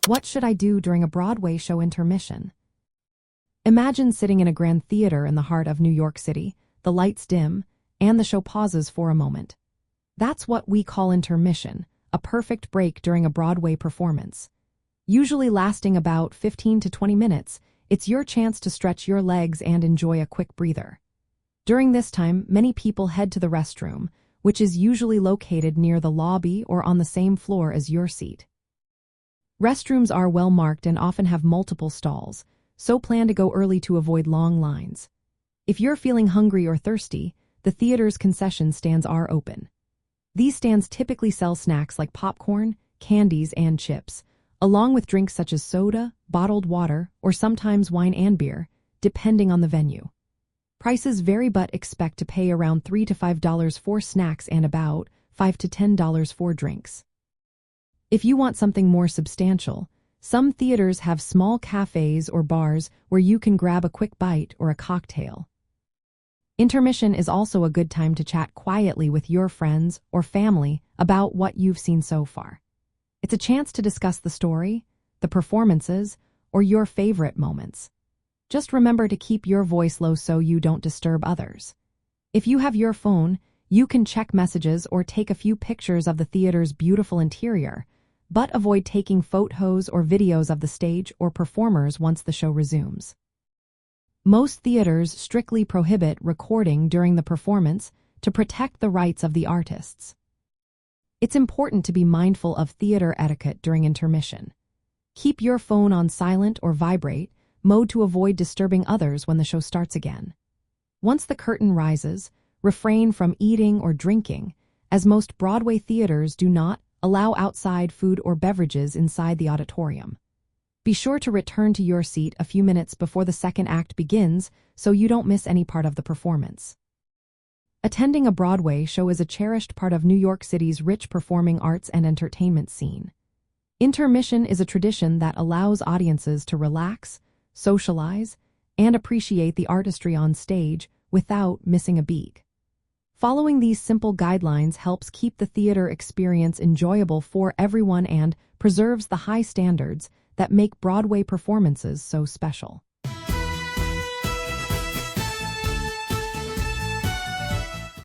What should I do during a Broadway show intermission? Imagine sitting in a grand theater in the heart of New York City, the lights dim, and the show pauses for a moment. That's what we call intermission, a perfect break during a Broadway performance. Usually lasting about 15 to 20 minutes, it's your chance to stretch your legs and enjoy a quick breather. During this time, many people head to the restroom, which is usually located near the lobby or on the same floor as your seat. Restrooms are well marked and often have multiple stalls, so plan to go early to avoid long lines. If you're feeling hungry or thirsty, the theater's concession stands are open. These stands typically sell snacks like popcorn, candies, and chips, along with drinks such as soda, bottled water, or sometimes wine and beer, depending on the venue. Prices vary, but expect to pay around $3 to $5 for snacks and about $5 to $10 for drinks. If you want something more substantial, some theaters have small cafes or bars where you can grab a quick bite or a cocktail. Intermission is also a good time to chat quietly with your friends or family about what you've seen so far. It's a chance to discuss the story, the performances, or your favorite moments. Just remember to keep your voice low so you don't disturb others. If you have your phone, you can check messages or take a few pictures of the theater's beautiful interior, but avoid taking photos or videos of the stage or performers once the show resumes. Most theaters strictly prohibit recording during the performance to protect the rights of the artists. It's important to be mindful of theater etiquette during intermission. Keep your phone on silent or vibrate mode to avoid disturbing others when the show starts again. Once the curtain rises, refrain from eating or drinking, as most Broadway theaters do not allow outside food or beverages inside the auditorium. Be sure to return to your seat a few minutes before the second act begins so you don't miss any part of the performance. Attending a Broadway show is a cherished part of New York City's rich performing arts and entertainment scene. Intermission is a tradition that allows audiences to relax, socialize, and appreciate the artistry on stage without missing a beat. Following these simple guidelines helps keep the theater experience enjoyable for everyone and preserves the high standards that make Broadway performances so special.